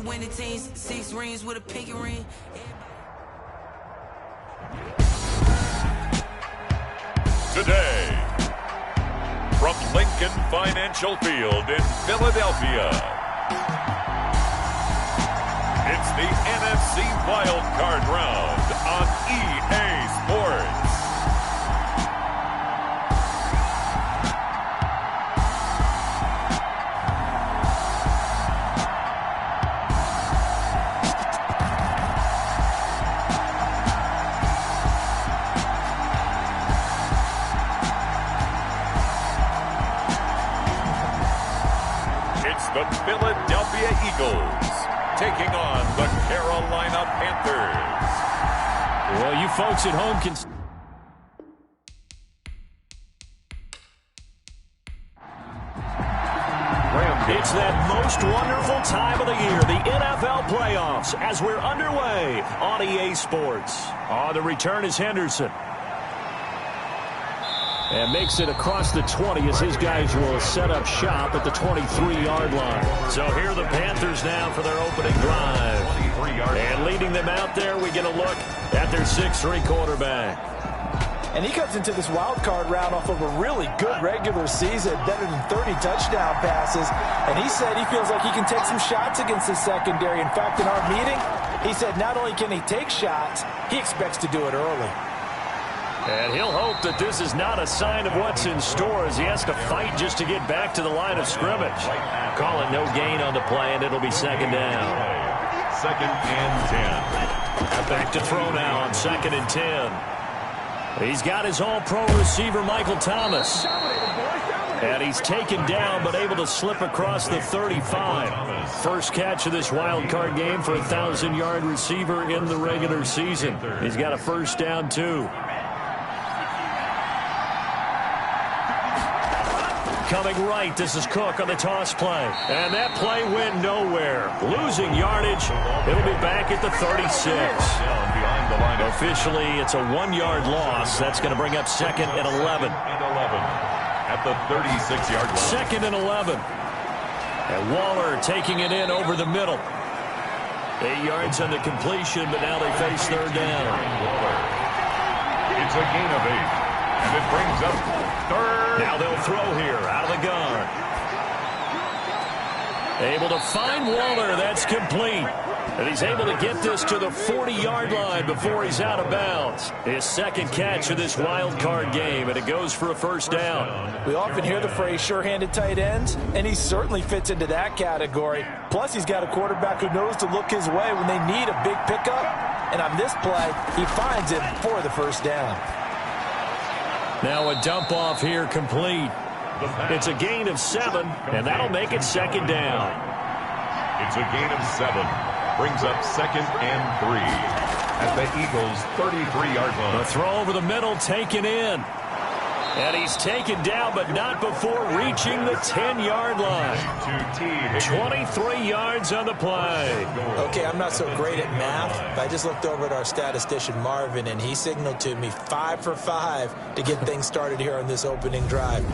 winning teams, 6 rings with a pinky ring. Today, from Lincoln Financial Field in Philadelphia, it's the NFC Wild Card Round on EA Sports. The Philadelphia Eagles taking on the Carolina Panthers. Well, you folks at home can... It's that most wonderful time of the year, the NFL playoffs, as we're underway on EA Sports. On the return is Henderson. And makes it across the 20 as his guys will set up shop at the 23-yard line. So here are the Panthers now for their opening drive. And leading them out there, we get a look at their 6'3" quarterback. And he comes into this wild card round off of a really good regular season, better than 30 touchdown passes. And he said he feels like he can take some shots against his secondary. In fact, in our meeting, he said not only can he take shots, he expects to do it early. And he'll hope that this is not a sign of what's in store as he has to fight just to get back to the line of scrimmage. Call it no gain on the play, and it'll be second down. 2nd and 10. Back to throw now on 2nd and 10. He's got his all-pro receiver, Michael Thomas. And he's taken down but able to slip across the 35. First catch of this wild card game for a 1,000-yard receiver in the regular season. He's got a first down, too. Coming right, this is Cook on the toss play. And that play went nowhere. Losing yardage. It'll be back at the 36. Officially, it's a 1-yard loss. That's going to bring up 2nd and 11. At the 36-yard line. 2nd and 11. And Waller taking it in over the middle. 8 yards on the completion, but now they face third down. It's a gain of 8. And it brings up third. Now they'll throw here out of the gun. Able to find Waller. That's complete. And he's able to get this to the 40-yard line before he's out of bounds. His second catch of this wild card game, and it goes for a first down. We often hear the phrase sure-handed tight ends, and he certainly fits into that category. Plus, he's got a quarterback who knows to look his way when they need a big pickup. And on this play, he finds him for the first down. Now a dump off here complete. It's a gain of 7, and that'll make it second down. It's a gain of 7. Brings up 2nd and 3 at the Eagles' 33-yard line. The throw over the middle taken in. And he's taken down, but not before reaching the 10-yard line. 23 yards on the play. Okay, I'm not so great at math, but I just looked over at our statistician, Marvin, and he signaled to me 5 for 5 to get things started here on this opening drive.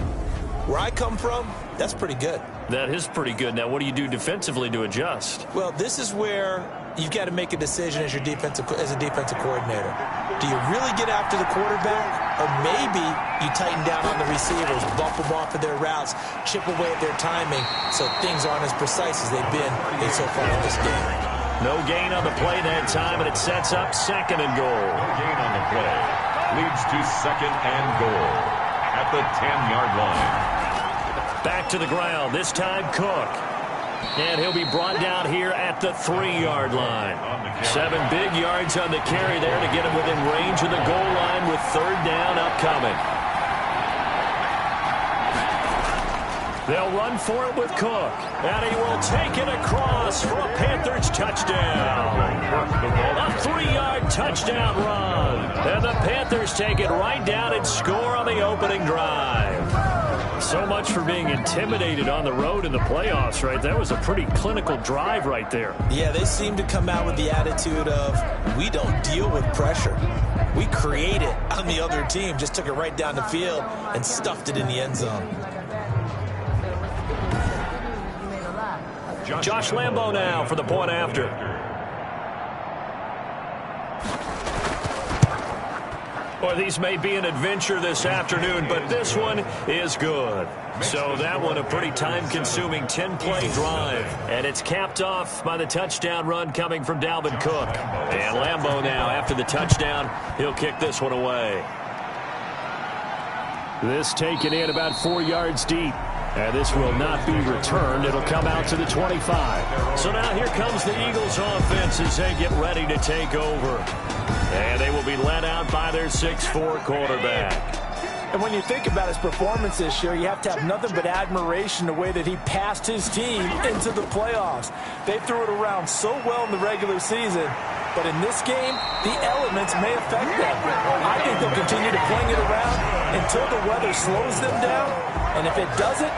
Where I come from, that's pretty good. That is pretty good. Now, what do you do defensively to adjust? Well, this is where you've got to make a decision as a defensive coordinator. Do you really get after the quarterback, or maybe you tighten down on the receivers, bump them off of their routes, chip away at their timing, so things aren't as precise as they've been so far in this game. No gain on the play that time, and it sets up 2nd and goal. No gain on the play. Leads to 2nd and goal at the 10-yard line. Back to the ground, this time Cook. And he'll be brought down here at the 3-yard line. 7 big yards on the carry there to get him within range of the goal line with third down upcoming. They'll run for it with Cook. And he will take it across for a Panthers touchdown. A 3-yard touchdown run. And the Panthers take it right down and score on the opening drive. So much for being intimidated on the road in the playoffs, right? That was a pretty clinical drive right there. Yeah, they seem to come out with the attitude of, we don't deal with pressure. We create it on the other team. Just took it right down the field and stuffed it in the end zone. Josh Lambo now for the point after. Well, these may be an adventure this afternoon, but this one is good. So that one a pretty time-consuming 10-play drive. And it's capped off by the touchdown run coming from Dalvin Cook. And Lambo now, after the touchdown, he'll kick this one away. This taken in about 4 yards deep. And this will not be returned. It'll come out to the 25. So now here comes the Eagles offense as they get ready to take over. And they will be led out by their 6'4" quarterback. And when you think about his performance this year, you have to have nothing but admiration the way that he passed his team into the playoffs. They threw it around so well in the regular season, but in this game, the elements may affect them. I think they'll continue to fling it around until the weather slows them down, and if it doesn't,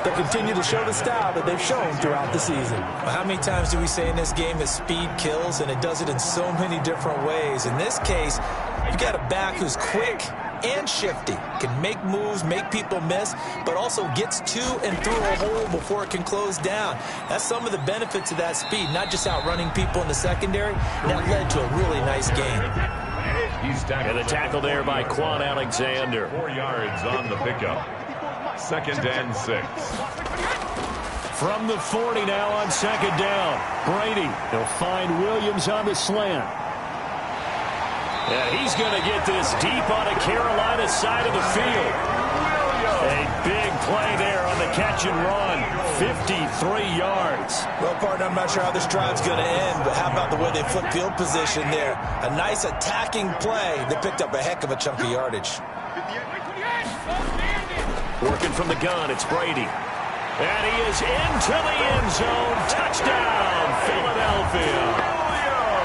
they'll continue to show the style that they've shown throughout the season. Well, how many times do we say in this game that speed kills, and it does it in so many different ways? In this case, you've got a back who's quick and shifty, can make moves, make people miss, but also gets to and through a hole before it can close down. That's some of the benefits of that speed, not just outrunning people in the secondary. That led to a really nice game. And the tackle there by Quan Alexander. 4 yards on the pickup. 2nd and 6. From the 40 now on 2nd down. Brady, he'll find Williams on the slant. And he's going to get this deep on the Carolina side of the field. A big play there on the catch and run. 53 yards. Well, partner, I'm not sure how this drive's going to end, but how about the way they flip field position there? A nice attacking play that picked up a heck of a chunk of yardage. Working from the gun, it's Brady. And he is into the end zone. Touchdown, Philadelphia.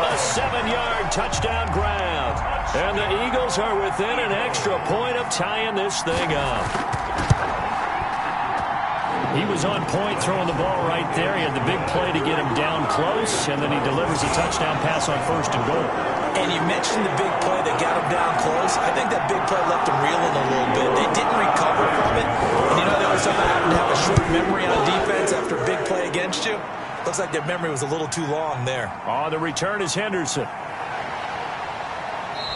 A 7-yard touchdown grab. And the Eagles are within an extra point of tying this thing up. He was on point throwing the ball right there. He had the big play to get him down close, and then he delivers a touchdown pass on 1st and goal. And you mentioned the big play that got him down close. I think that big play left him reeling a little bit. They didn't recover from it. And you know, they always happen to have a short memory on defense after a big play against you. Looks like their memory was a little too long there. On the return is Henderson.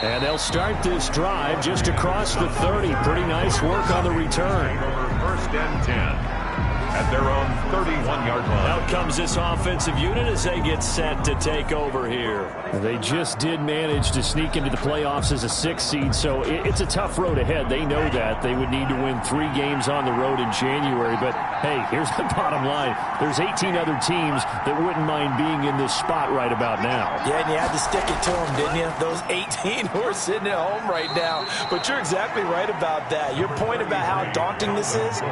And they'll start this drive just across the 30. Pretty nice work on the return. 1st and 10. At their own 31-yard line. Out comes this offensive unit as they get set to take over here. They just did manage to sneak into the playoffs as a 6th seed, so it's a tough road ahead. They know that. They would need to win 3 games on the road in January. But, hey, here's the bottom line. There's 18 other teams that wouldn't mind being in this spot right about now. Yeah, and you had to stick it to them, didn't you? Those 18 who are sitting at home right now. But you're exactly right about that. Your point about how daunting this is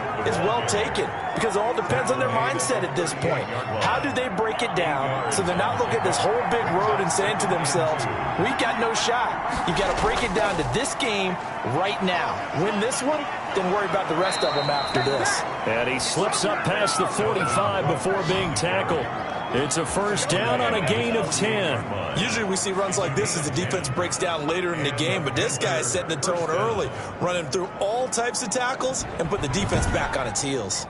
well taken. Because it all depends on their mindset at this point. How do they break it down so they're not looking at this whole big road and saying to themselves, we got no shot. You got to break it down to this game right now. Win this one, then worry about the rest of them after this. And he slips up past the 45 before being tackled. It's a 1st down on a gain of 10. Usually we see runs like this as the defense breaks down later in the game, but this guy is setting the tone early, running through all types of tackles and put the defense back on its heels.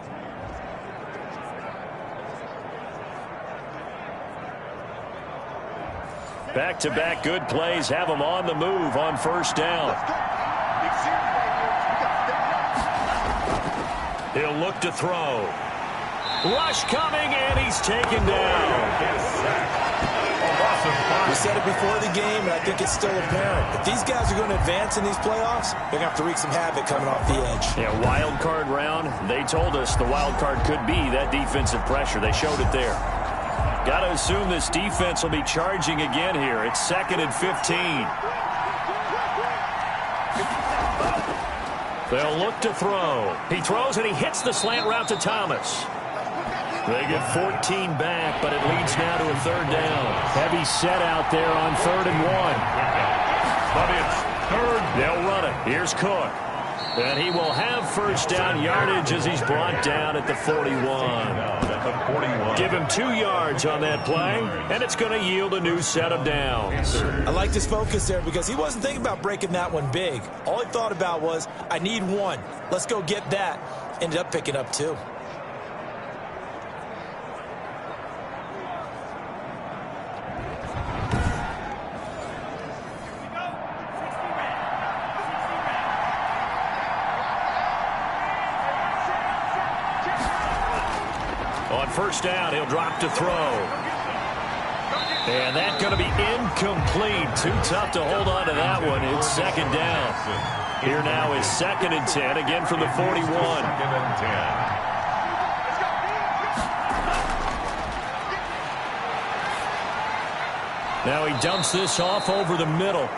Back-to-back good plays have them on the move on 1st down. He'll look to throw. Rush coming, and he's taken down. We said it before the game, and I think it's still apparent. If these guys are going to advance in these playoffs, they're going to have to wreak some havoc coming off the edge. Yeah, wild card round. They told us the wild card could be that defensive pressure. They showed it there. Got to assume this defense will be charging again here. It's 2nd and 15. They'll look to throw. He throws, and he hits the slant route to Thomas. They get 14 back, but it leads now to a 3rd down. Heavy set out there on 3rd and 1. But it's 3rd. They'll run it. Here's Cook. And he will have 1st down yardage as he's brought down at the 41. Give him 2 yards on that play, and it's going to yield a new set of downs. I like his focus there because he wasn't thinking about breaking that one big. All he thought about was, I need 1. Let's go get that. Ended up picking up 2. first down. He'll drop to throw. And that's going to be incomplete. Too tough to hold on to that one. It's second down. Here now is 2nd and 10, again from the 41. 2nd and 10. Now he dumps this off over the middle.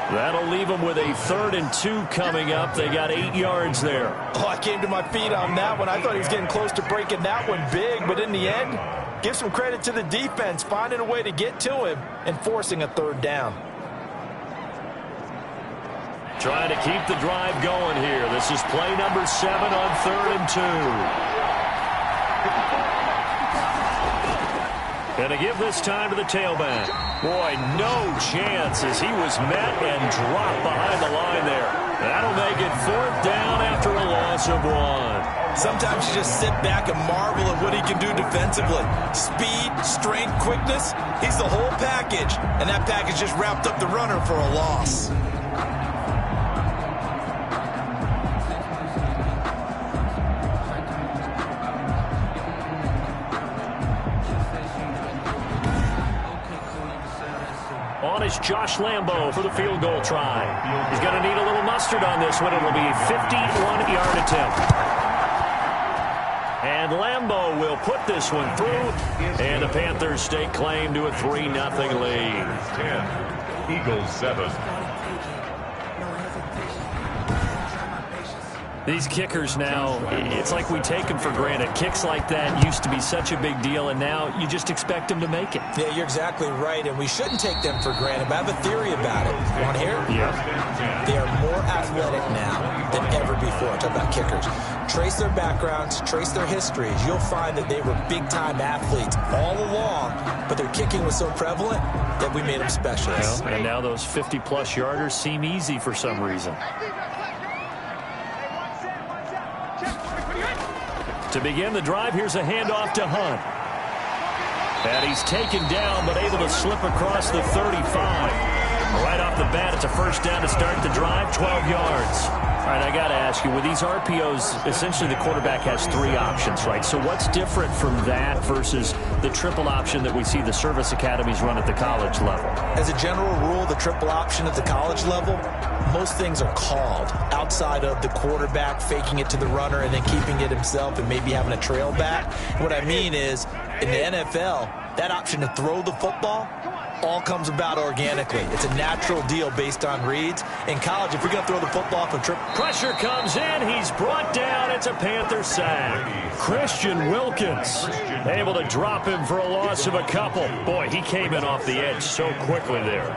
That'll leave them with a 3rd and 2 coming up. They got 8 yards there. Oh, I came to my feet on that one. I thought he was getting close to breaking that one big, but in the end, give some credit to the defense, finding a way to get to him and forcing a 3rd down. Trying to keep the drive going here. This is play number 7 on 3rd and 2. And to give this time to the tailback. Boy, no chance as he was met and dropped behind the line there. That'll make it 4th down after a loss of 1. Sometimes you just sit back and marvel at what he can do defensively. Speed, strength, quickness, he's the whole package. And that package just wrapped up the runner for a loss. On is Josh Lambo for the field goal try. He's going to need a little mustard on this one. It'll be a 51-yard attempt. And Lambo will put this one through. And the Panthers stake claim to a 3-0 lead. 10. Eagles 7. These kickers now, it's like we take them for granted. Kicks like that used to be such a big deal, and now you just expect them to make it. Yeah, you're exactly right, and we shouldn't take them for granted, but I have a theory about it. You want to hear? Yeah. They are more athletic now than ever before. I'm talking about kickers. Trace their backgrounds, trace their histories. You'll find that they were big-time athletes all along, but their kicking was so prevalent that we made them specialists. Well, and now those 50-plus yarders seem easy for some reason. To begin the drive, here's a handoff to Hunt. And he's taken down, but able to slip across the 35. Right off the bat, it's a first down to start the drive, 12 yards. All right, I got to ask you, with these RPOs, essentially the quarterback has 3 options, right? So what's different from that versus the triple option that we see the service academies run at the college level? As a general rule, the triple option at the college level, most things are called outside of the quarterback faking it to the runner and then keeping it himself and maybe having a trail back. What I mean is, in the NFL, that option to throw the football all comes about organically. It's a natural deal based on reads. In college, if you're going to throw the football from triple... Pressure comes in. He's brought down. It's a Panther sack. Christian Wilkins able to drop him for a loss of a couple. Boy, he came in off the edge so quickly there.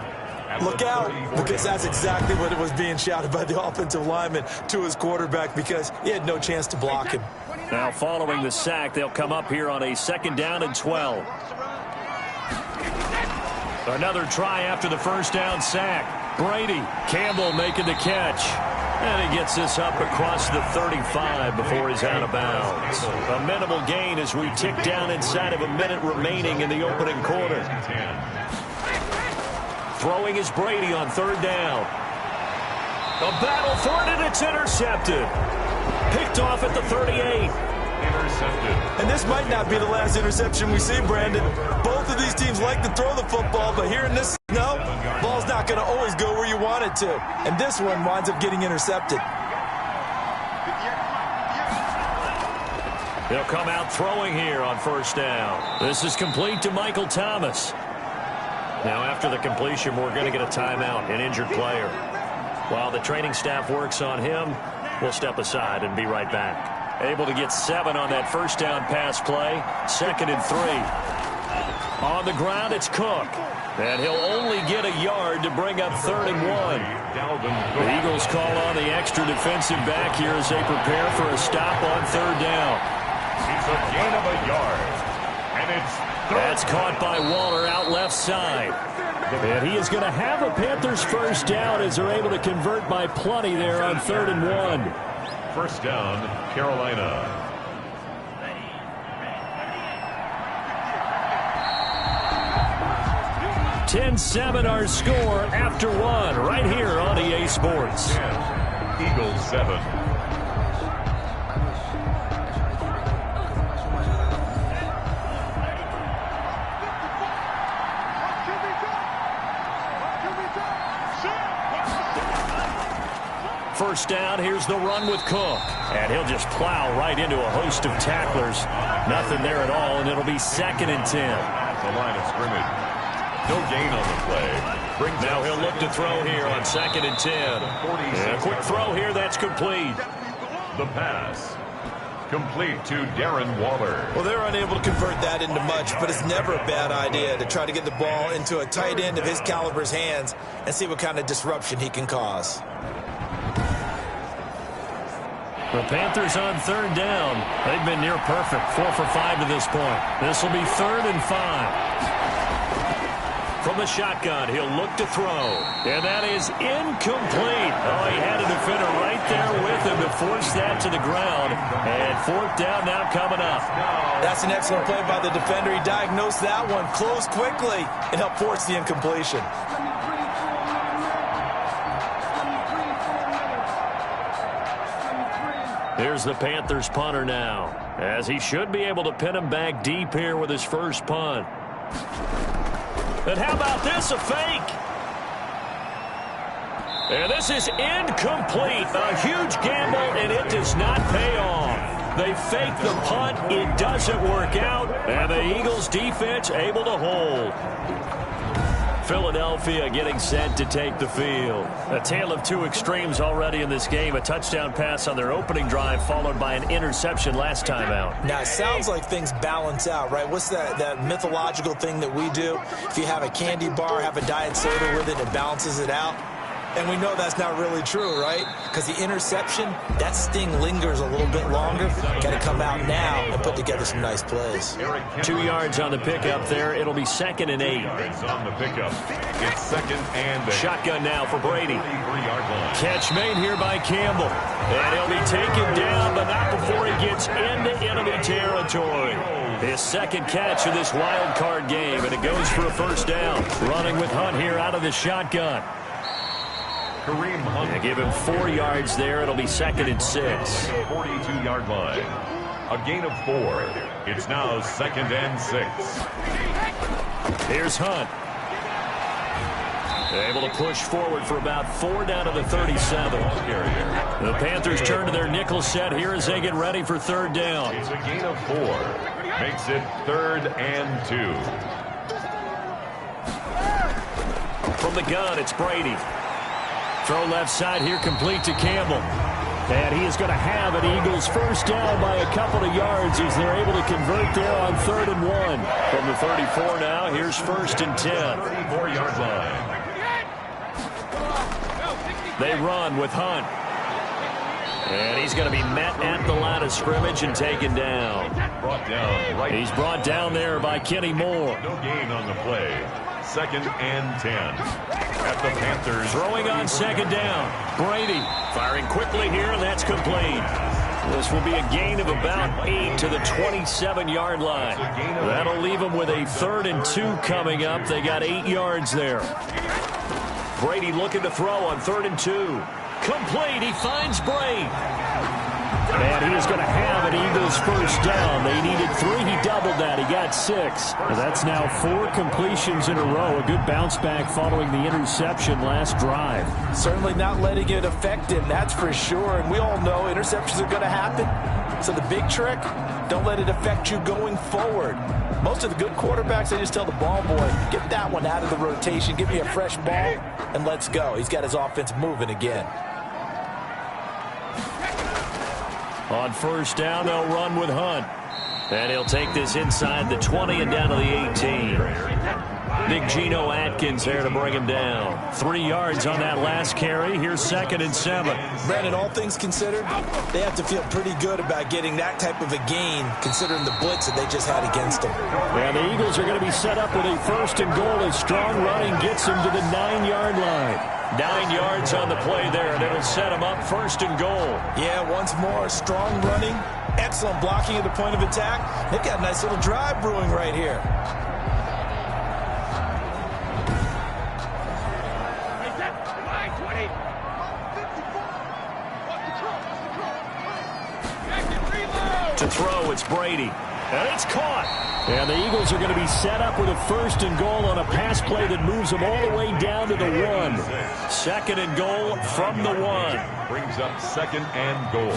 Look out, because that's exactly what it was being shouted by the offensive lineman to his quarterback because he had no chance to block him. Now following the sack, they'll come up here on a 2nd down and 12. Another try after the first down sack. Brady, Campbell making the catch. And he gets this up across the 35 before he's out of bounds. A minimal gain as we tick down inside of a minute remaining in the opening quarter. Throwing is Brady on 3rd down. A battle for it, and it's intercepted. Picked off at the 38. Intercepted. And this might not be the last interception we see, Brandon. Both of these teams like to throw the football, but here in this, no, ball's not going to always go where you want it to. And this one winds up getting intercepted. They'll come out throwing here on 1st down. This is complete to Michael Thomas. Now, after the completion, we're going to get a timeout, an injured player. While the training staff works on him, we'll step aside and be right back. Able to get 7 on that first down pass play. 2nd and 3. On the ground, it's Cook. And he'll only get a yard to bring up 3rd and 1. The Eagles call on the extra defensive back here as they prepare for a stop on 3rd down. It's a gain of a yard. And it's That's caught by Waller out left side. And he is going to have a Panthers first down as they're able to convert by plenty there on 3rd and 1. First down, Carolina. (10-7) our score after 1 right here on EA Sports. 10. Eagles 7. first down. Here's the run with Cook. And he'll just plow right into a host of tacklers. Nothing there at all, and it'll be 2nd and 10. The line of scrimmage. No gain on the play. Now he'll look to throw here on 2nd and 10. And a quick throw here, that's complete. The pass. Complete to Darren Waller. Well, they're unable to convert that into much, but it's never a bad idea to try to get the ball into a tight end of his caliber's hands and see what kind of disruption he can cause. The Panthers on 3rd down. They've been near perfect, 4 for 5 to this point. This will be 3rd and 5. From the shotgun, he'll look to throw. And that is incomplete. Oh, he had a defender right there with him to force that to the ground. And 4th down now coming up. That's an excellent play by the defender. He diagnosed that one, closed quickly, and helped force the incompletion. Here's the Panthers punter now, as he should be able to pin him back deep here with his first punt. And how about this, a fake? And this is incomplete. A huge gamble, and it does not pay off. They fake the punt. It doesn't work out, and the Eagles defense able to hold. Philadelphia getting set to take the field. A tale of two extremes already in this game. A touchdown pass on their opening drive followed by an interception last time out. Now, it sounds like things balance out, right? What's that mythological thing that we do? If you have a candy bar, have a diet soda with it, it balances it out. And we know that's not really true, right? Because the interception, that sting lingers a little bit longer. Got to come out now and put together some nice plays. 2 yards on the pickup there. It'll be 2nd and 8. It's on the pickup. It's 2nd and 8. Shotgun now for Brady. 33-yard line. Catch made here by Campbell. And he'll be taken down, but not before he gets into enemy territory. His 2nd catch of this wild card game, and it goes for a first down. Running with Hunt here out of the shotgun. Kareem Hunt. They give him 4 yards there. It'll be 2nd and 6. 42-yard line. A gain of 4. It's now 2nd and 6. Here's Hunt. Able to push forward for about 4 down to the 37. The Panthers turn to their nickel set here as they get ready for 3rd down. It's a gain of 4. Makes it 3rd and 2. From the gun, it's Brady. Throw left side here, complete to Campbell. And he is going to have an Eagles first down by a couple of yards as they're able to convert there on 3rd and 1. From the 34 now, here's 1st and 10. 34-yard line. They run with Hunt. And he's going to be met at the line of scrimmage and taken down. Brought down right. He's brought down there by Kenny Moore. No gain on the play. 2nd and 10. At the Panthers. Throwing on 2nd down. Brady firing quickly here, and that's complete. This will be a gain of about 8 to the 27-yard line. That'll leave them with a 3rd and 2 coming up. They got 8 yards there. Brady looking to throw on 3rd and 2. Complete. He finds Bray. And he is going to have an Eagles first down. They needed 3. He doubled that. He got 6. That's now 4 completions in a row. A good bounce back following the interception last drive. Certainly not letting it affect him, that's for sure. And we all know interceptions are going to happen. So the big trick, don't let it affect you going forward. Most of the good quarterbacks, they just tell the ball boy, get that one out of the rotation, give me a fresh ball, and let's go. He's got his offense moving again. On first down, they'll run with Hunt. And he'll take this inside the 20 and down to the 18. Big Geno Atkins there to bring him down. 3 yards on that last carry. Here's 2nd and 7. Brandon, all things considered, they have to feel pretty good about getting that type of a gain, considering the blitz that they just had against them. And the Eagles are going to be set up with a 1st and goal as strong running gets them to the 9-yard line. 9 yards on the play there, and it'll set them up 1st and goal. Yeah, once more, strong running, excellent blocking at the point of attack. They've got a nice little drive brewing right here. To throw, it's Brady. And it's caught. And the Eagles are going to be set up with a 1st and goal on a pass play that moves them all the way down to the 1. 2nd and goal from the 1. Brings up 2nd and goal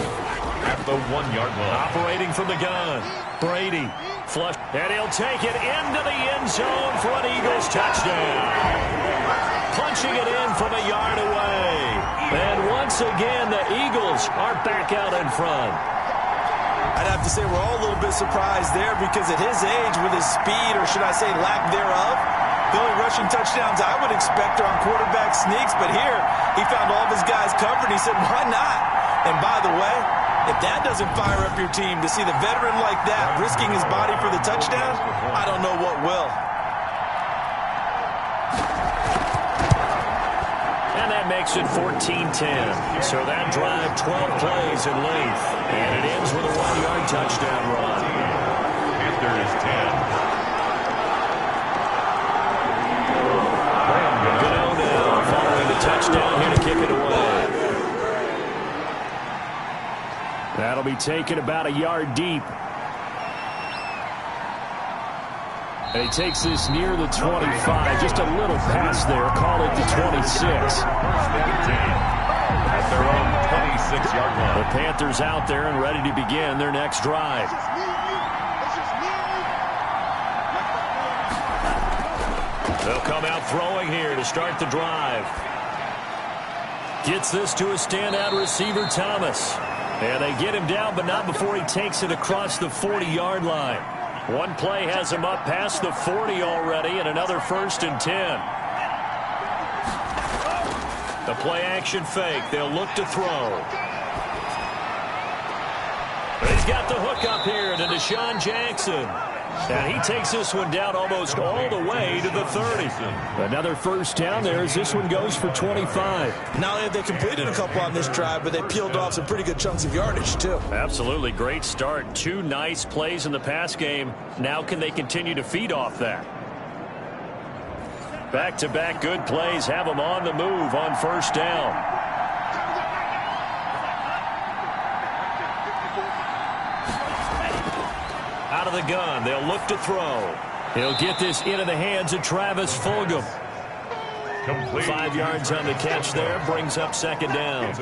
at the 1-yard line. Operating from the gun. Brady. Flush. And he'll take it into the end zone for an Eagles touchdown. Punching it in from a yard away. And once again, the Eagles are back out in front. I'd have to say we're all a little bit surprised there because at his age, with his speed, or should I say lack thereof, the only rushing touchdowns I would expect are on quarterback sneaks. But here, he found all of his guys covered. He said, why not? And by the way, if that doesn't fire up your team to see the veteran like that risking his body for the touchdown, I don't know what will. And that makes it 14-10. So that drive, 12 plays in length. And it ends with a 1-yard touchdown run. Panthers 10. Gano now following the touchdown here to kick it away. That'll be taken about a yard deep. And he takes this near the 25. Just a little pass there. Call it the 26. At their own 26-yard line. The Panthers out there and ready to begin their next drive. They'll come out throwing here to start the drive. Gets this to a standout receiver, Thomas. And they get him down, but not before he takes it across the 40-yard line. One play has him up past the 40 already, and another 1st and 10. The play-action fake. They'll look to throw. He's got the hook up here to Deshaun Jackson. And he takes this one down almost all the way to the 30. Another 1st down there as this one goes for 25. Not only have they completed a couple on this drive, but they peeled off some pretty good chunks of yardage, too. Absolutely. Great start. 2 nice plays in the pass game. Now can they continue to feed off that? Back-to-back good plays have them on the move on 1st down. Out of the gun, they'll look to throw. He'll get this into the hands of Travis Fulgham. 5 yards on the catch there, brings up 2nd down.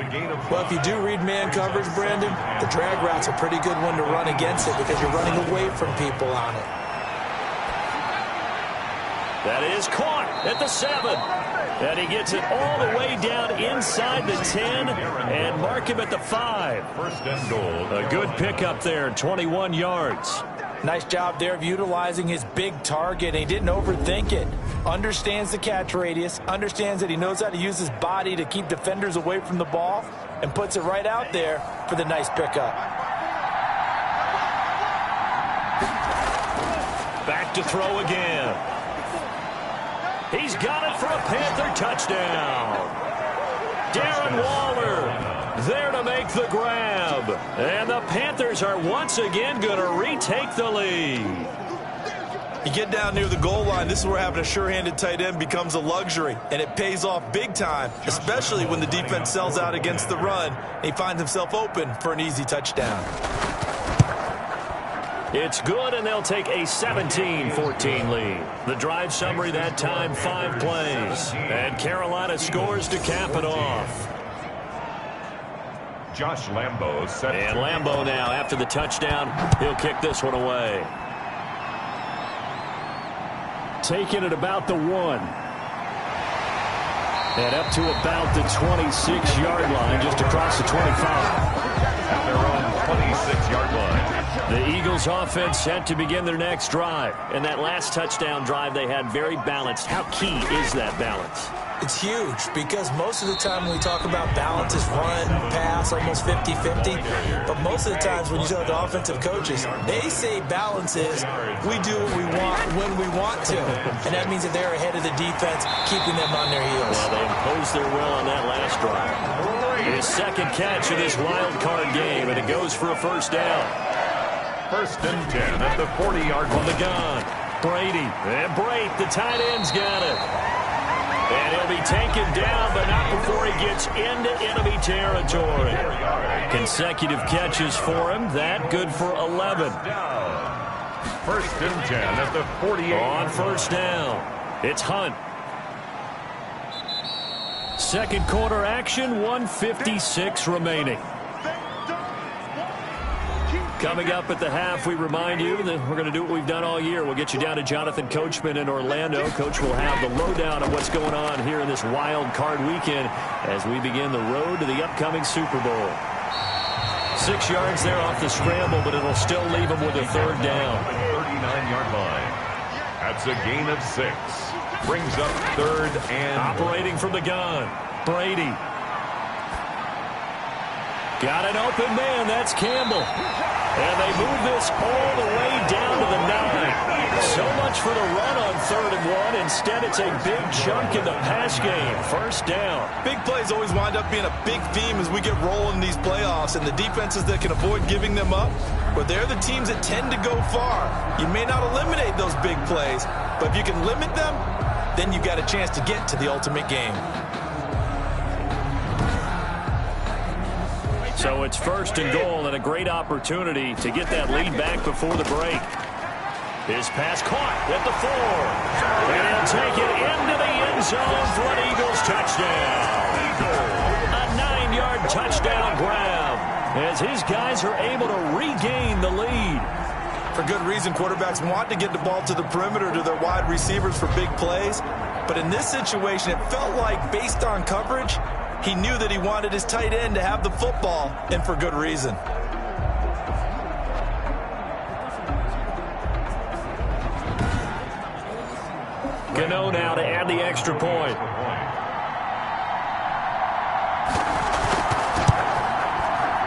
Well, if you do read man coverage, Brandon, the drag route's a pretty good one to run against it because you're running away from people on it. That is caught at the 7. And he gets it all the way down inside the 10 and mark him at the 5. 1st and goal. A good pickup there, 21 yards. Nice job there of utilizing his big target. He didn't overthink it. Understands the catch radius. Understands that he knows how to use his body to keep defenders away from the ball. And puts it right out there for the nice pickup. Back to throw again. He's got it for a Panther touchdown. Darren Waller there to make the grab. And the Panthers are once again going to retake the lead. You get down near the goal line, this is where having a sure-handed tight end becomes a luxury. And it pays off big time, especially when the defense sells out against the run. And he finds himself open for an easy touchdown. It's good, and they'll take a 17-14 lead. The drive summary that time, 5 plays. And Carolina scores to cap it off. Josh Lambo set. And Lambo now, after the touchdown, he'll kick this one away. Taking it about the 1. And up to about the 26-yard line, just across the 25. At their own 26-yard line. The Eagles offense set to begin their next drive. And that last touchdown drive they had very balanced. How key is that balance? It's huge because most of the time when we talk about balance is run, pass, almost 50-50. But most of the times when you talk to offensive coaches, they say balance is we do what we want when we want to. And that means that they're ahead of the defense, keeping them on their heels. Well, they imposed their will on that last drive. His 2nd catch of this wild card game, and it goes for a 1st down. 1st and 10 at the 40-yard line. On the gun, Brady. And Brate, the tight end's got it. And he'll be taken down, but not before he gets into enemy territory. Consecutive catches for him. That good for 11. First and 10 at the 48. On first down, it's Hunt. Second quarter action, 1:56 remaining. Coming up at the half, we remind you that we're going to do what we've done all year. We'll get you down to Jonathan Coachman in Orlando. Coach will have the lowdown of what's going on here in this wild card weekend as we begin the road to the upcoming Super Bowl. 6 yards there off the scramble, but it'll still leave him with a third down. 39-yard line. That's a gain of 6. Brings up third and... Operating from the gun, Brady. Got an open man, that's Campbell. And they move this all the way down to the 9. So much for the run on 3rd and 1. Instead, it's a big chunk in the pass game. First down. Big plays always wind up being a big theme as we get rolling in these playoffs, and the defenses that can avoid giving them up, but they're the teams that tend to go far. You may not eliminate those big plays, but if you can limit them, then you've got a chance to get to the ultimate game. So it's first and goal and a great opportunity to get that lead back before the break. His pass caught at the 4. And he'll take it into the end zone for an Eagles touchdown. A 9-yard touchdown grab as his guys are able to regain the lead. For good reason, quarterbacks want to get the ball to the perimeter to their wide receivers for big plays. But in this situation, it felt like based on coverage, he knew that he wanted his tight end to have the football, and for good reason. Gano now to add the extra point.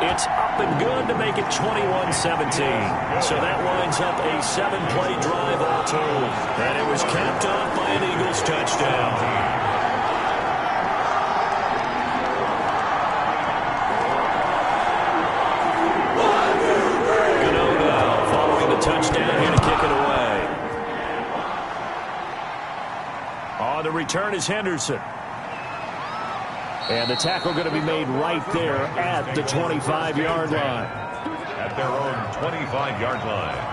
It's up and good to make it 21-17. So that winds up a 7-play drive all told. And it was capped off by an Eagles touchdown. Touchdown here to kick it away. On the return is Henderson. And the tackle going to be made right there at the 25-yard line. At their own 25-yard line.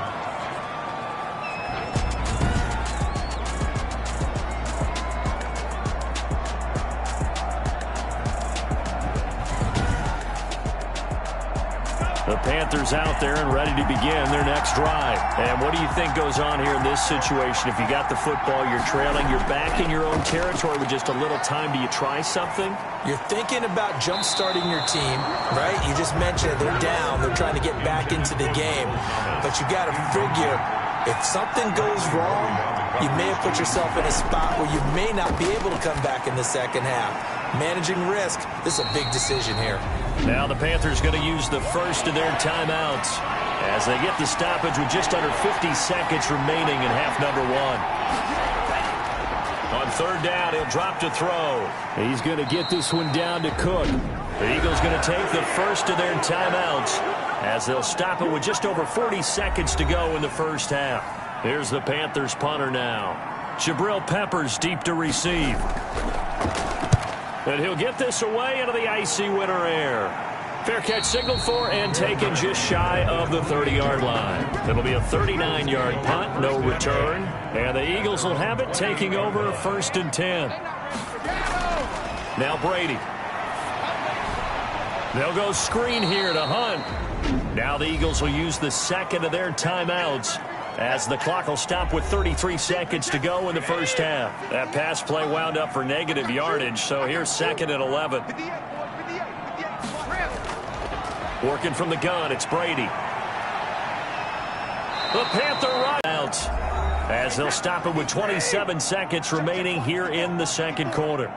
The Panthers out there and ready to begin their next drive. And what do you think goes on here in this situation? If you got the football, you're trailing, you're back in your own territory with just a little time. Do you try something? You're thinking about jump-starting your team, right? You just mentioned they're down. They're trying to get back into the game. But you got to figure, if something goes wrong, you may have put yourself in a spot where you may not be able to come back in the second half. Managing risk, this is a big decision here. Now the Panthers going to use the first of their timeouts as they get the stoppage with just under 50 seconds remaining in half number 1. On third down, he'll drop to throw. He's going to get this one down to Cook. The Eagles going to take the first of their timeouts as they'll stop it with just over 40 seconds to go in the first half. Here's the Panthers punter now. Jabril Peppers deep to receive. And he'll get this away into the icy winter air. Fair catch signaled for and taken just shy of the 30-yard line. It'll be a 39-yard punt, no return. And the Eagles will have it taking over first and 10. Now Brady. They'll go screen here to Hunt. Now the Eagles will use the second of their timeouts as the clock will stop with 33 seconds to go in the first half. That pass play wound up for negative yardage, so here's second and 11. Working from the gun, it's Brady. The Panther run out as they'll stop it with 27 seconds remaining here in the second quarter.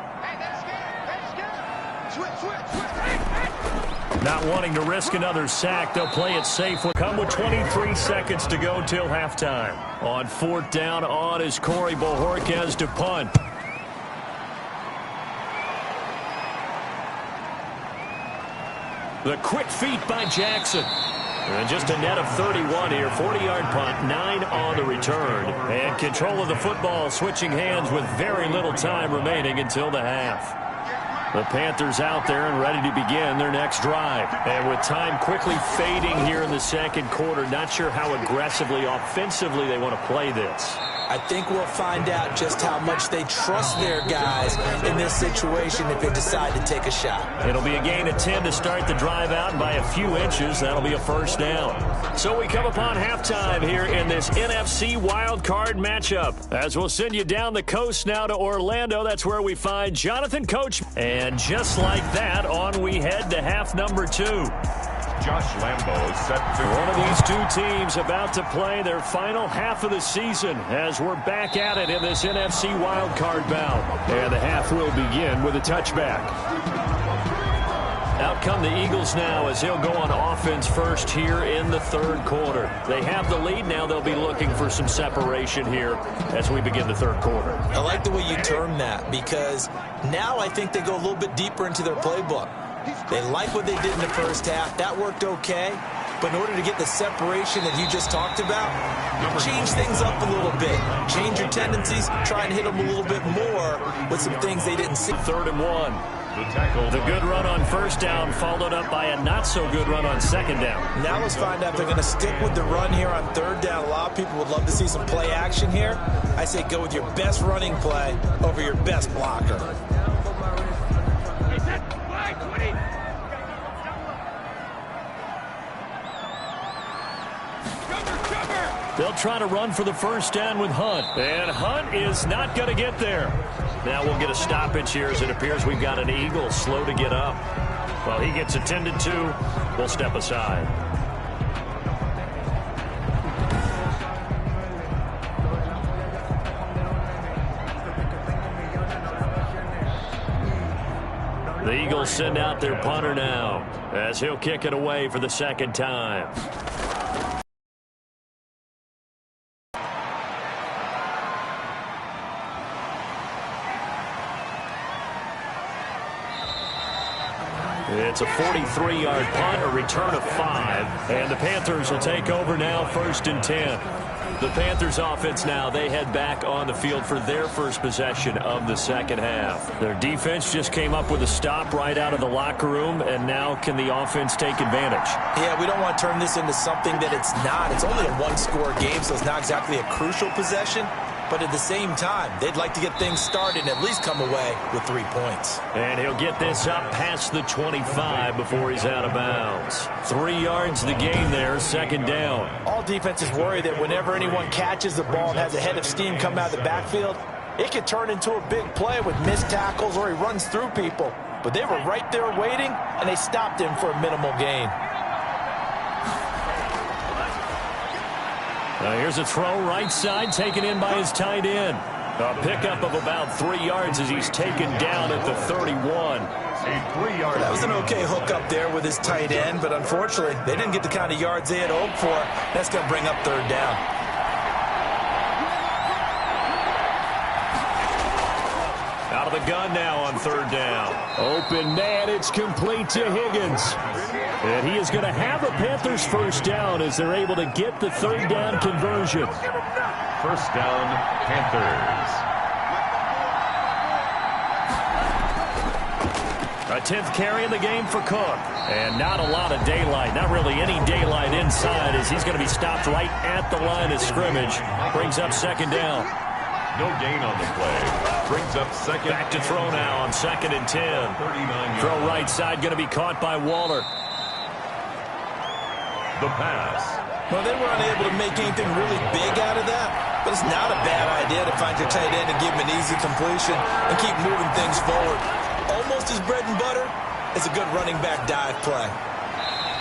Not wanting to risk another sack, they'll play it safe. We'll come with 23 seconds to go till halftime. On fourth down, on is Corey Bojorquez to punt. The quick feet by Jackson. And just a net of 31 here. 40-yard punt, 9 on the return. And control of the football switching hands with very little time remaining until the half. The Panthers out there and ready to begin their next drive. And with time quickly fading here in the second quarter, not sure how aggressively, offensively they want to play this. I think we'll find out just how much they trust their guys in this situation if they decide to take a shot. It'll be a gain of 10 to start the drive out, and by a few inches, that'll be a first down. So we come upon halftime here in this NFC wildcard matchup. As we'll send you down the coast now to Orlando, that's where we find Jonathan Coach. And just like that, on we head to half number 2. Josh Lambo set to... One of these two teams about to play their final half of the season as we're back at it in this NFC wildcard bout. And the half will begin with a touchback. Out come the Eagles now as he'll go on offense first here in the third quarter. They have the lead. Now they'll be looking for some separation here as we begin the third quarter. I like the way you term that because now I think they go a little bit deeper into their playbook. They like what they did in the first half. That worked okay. But in order to get the separation that you just talked about, change things up a little bit. Change your tendencies. Try and hit them a little bit more with some things they didn't see. 3rd and 1. The good run on first down followed up by a not-so-good run on second down. Now let's find out if they're going to stick with the run here on third down. A lot of people would love to see some play action here. I say go with your best running play over your best blocker. They'll try to run for the first down with Hunt. And Hunt is not going to get there. Now we'll get a stoppage here as it appears we've got an Eagle slow to get up. Well, he gets attended to. We'll step aside. The Eagles send out their punter now as he'll kick it away for the second time. It's a 43-yard punt, a return of 5, and the Panthers will take over now, 1st and 10. The Panthers offense now, they head back on the field for their first possession of the second half. Their defense just came up with a stop right out of the locker room, and now can the offense take advantage? Yeah, we don't want to turn this into something that it's not. It's only a one-score game, so it's not exactly a crucial possession. But at the same time, they'd like to get things started and at least come away with 3 points. And he'll get this up past the 25 before he's out of bounds. 3 yards the gain there, second down. All defenses worry that whenever anyone catches the ball and has a head of steam come out of the backfield, it could turn into a big play with missed tackles or he runs through people. But they were right there waiting, and they stopped him for a minimal gain. Here's a throw right side taken in by his tight end. A pickup of about 3 yards as he's taken down at the 31. That was an okay hook up there with his tight end, but unfortunately, they didn't get the kind of yards they had hoped for. That's going to bring up third down. Out of the gun now on third down. Open man, it's complete to Higgins. And he is going to have a Panthers first down as they're able to get the third down conversion. First down, Panthers. A 10th carry in the game for Cook. And not a lot of daylight, not really any daylight inside as he's going to be stopped right at the line of scrimmage. Brings up second down. No gain on the play. Brings up second. Back to throw now on 2nd and 10. Throw right side going to be caught by Waller. The pass. Well, they were unable to make anything really big out of that, but it's not a bad idea to find your tight end and give him an easy completion and keep moving things forward. Almost his bread and butter is a good running back dive play.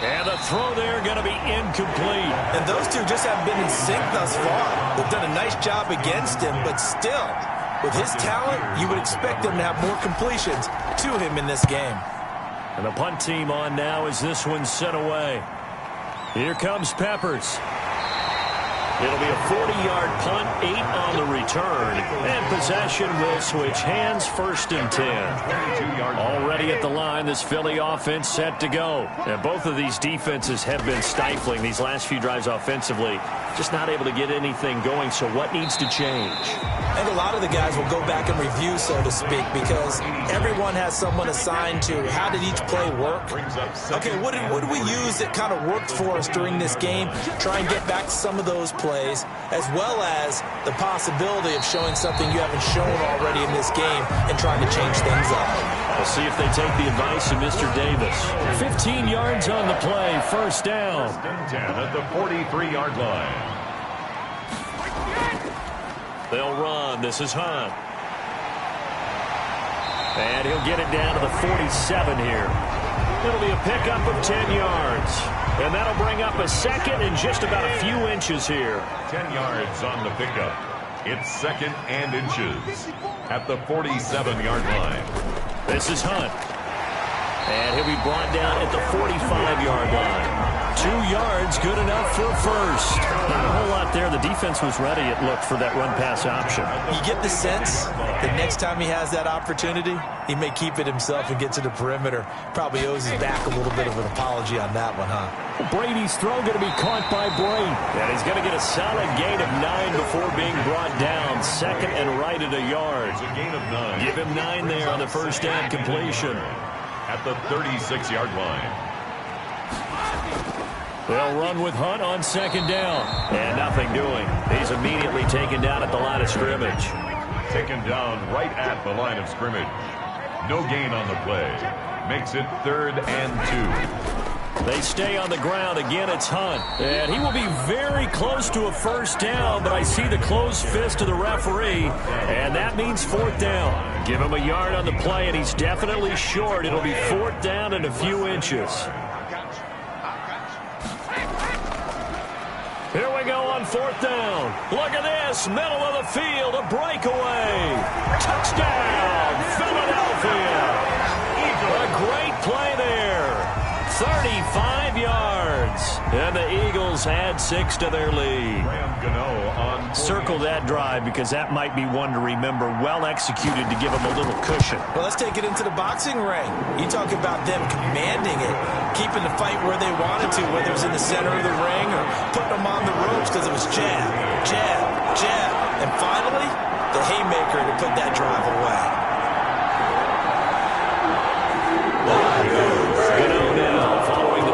And the throw there going to be incomplete. And those two just haven't been in sync thus far. They've done a nice job against him, but still, with his talent, you would expect them to have more completions to him in this game. And the punt team on now as this one's sent away. Here comes Peppers. It'll be a 40-yard punt, 8 on the return, and possession will switch hands, 1st and 10. Already at the line, this Philly offense set to go. And both of these defenses have been stifling these last few drives offensively, just not able to get anything going. So what needs to change? I think a lot of the guys will go back and review, so to speak, because everyone has someone assigned to how did each play work. Okay, what did we use that kind of worked for us during this game? Try and get back to some of those plays, as well as the possibility of showing something you haven't shown already in this game and trying to change things up. We'll see if they take the advice of Mr. Davis. 15 yards on the play, 1st down. 10 at the 43-yard line. They'll run. This is Hunt. And he'll get it down to the 47 here. It'll be a pickup of 10 yards. And that'll bring up a 2nd and just about a few inches here. 10 yards on the pickup. It's 2nd and inches at the 47-yard line. This is Hunt. And he'll be brought down at the 45-yard line. 2 yards, good enough for a 1st. Not a whole lot there. The defense was ready, it looked, for that run-pass option. You get the sense that next time he has that opportunity, he may keep it himself and get to the perimeter. Probably owes his back a little bit of an apology on that one, huh? Brady's throw going to be caught by Brady. And he's going to get a solid gain of 9 before being brought down. 2nd and right at a yard. It's a gain of 9. Give him 9 there on the 1st down completion. At the 36-yard line. They'll run with Hunt on 2nd down. And nothing doing. He's immediately taken down at the line of scrimmage. Taken down right at the line of scrimmage. No gain on the play. Makes it 3rd and 2. They stay on the ground. Again, it's Hunt. And he will be very close to a 1st down, but I see the closed fist of the referee, and that means 4th down. Give him a yard on the play, and he's definitely short. It'll be 4th down and a few inches. Here we go on 4th down. Look at this, middle of the field, a breakaway. Touchdown, Philadelphia. A great play there. 35 yards. And the Eagles add 6 to their lead. Circle that drive because that might be one to remember. Well executed to give them a little cushion. Well, let's take it into the boxing ring. You talk about them commanding it, keeping the fight where they wanted to, whether it was in the center of the ring or putting them on the ropes because it was jab, jab, jab. And finally, the haymaker to put that drive away.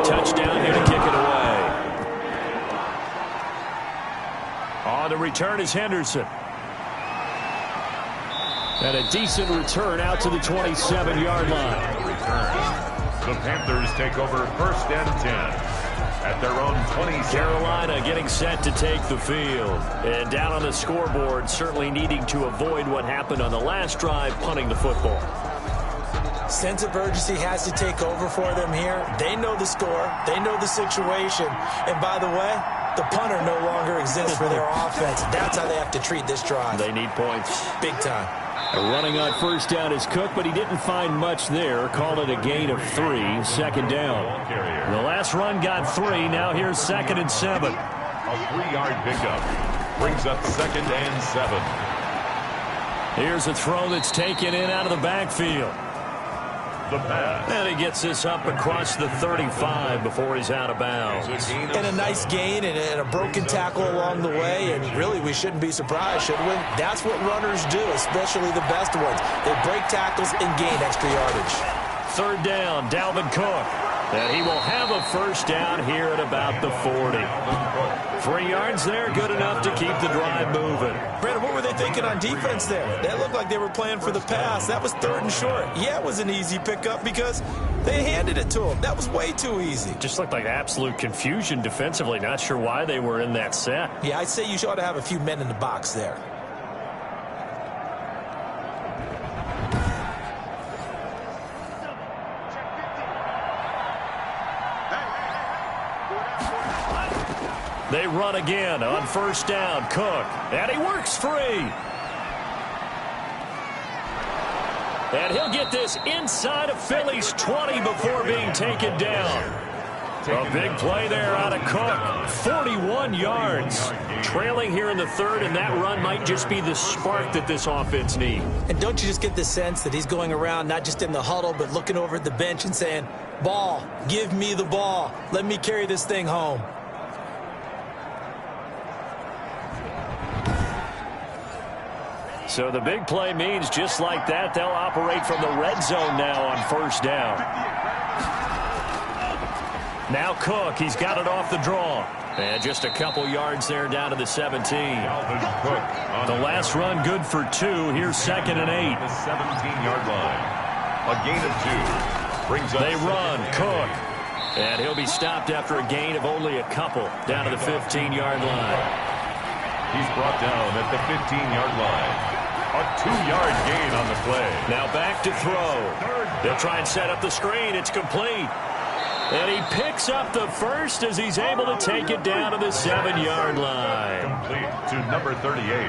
Touchdown here to kick it away. On the return is Henderson. And a decent return out to the 27-yard line. The Panthers take over 1st and 10 at their own 27. Carolina getting set to take the field. And down on the scoreboard, certainly needing to avoid what happened on the last drive, punting the football. Sense of urgency has to take over for them here. They know the score. They know the situation. And by the way, the punter no longer exists for their offense. That's how they have to treat this drive. They need points. Big time. Running on 1st down is Cook, but he didn't find much there. Called it a gain of 3. 2nd down. The last run got 3. Now here's 2nd and 7. A 3-yard pickup brings up 2nd and 7. Here's a throw that's taken in out of the backfield. The pass. And he gets this up across the 35 before he's out of bounds. And a nice gain and a broken tackle along the way. And really, we shouldn't be surprised, should we? That's what runners do, especially the best ones. They break tackles and gain extra yardage. 3rd down, Dalvin Cook. And he will have a 1st down here at about the 40. 3 yards there, good enough to keep the drive moving. Brandon, what were they thinking on defense there? That looked like they were playing for the pass. That was 3rd and short. Yeah, it was an easy pickup because they handed it to him. That was way too easy. Just looked like absolute confusion defensively. Not sure why they were in that set. Yeah, I'd say you ought to have a few men in the box there. They run again on 1st down. Cook. And he works free. And he'll get this inside of Philly's 20 before being taken down. A big play there out of Cook. 41 yards. Trailing here in the third, and that run might just be the spark that this offense needs. And don't you just get the sense that he's going around not just in the huddle, but looking over at the bench and saying, ball, give me the ball. Let me carry this thing home. So the big play means just like that, they'll operate from the red zone now on first down. Now Cook, he's got it off the draw. And just a couple yards there down to the 17. The last run good for 2. Here's 2nd and 8. The 17-yard line. A gain of 2. Brings up. They run. Cook. And he'll be stopped after a gain of only a couple down to the 15-yard line. He's brought down at the 15-yard line. A 2-yard gain on the play. Now back to throw. They'll try and set up the screen. It's complete. And he picks up the first as he's able to take it down to the 7-yard line. Complete to number 38.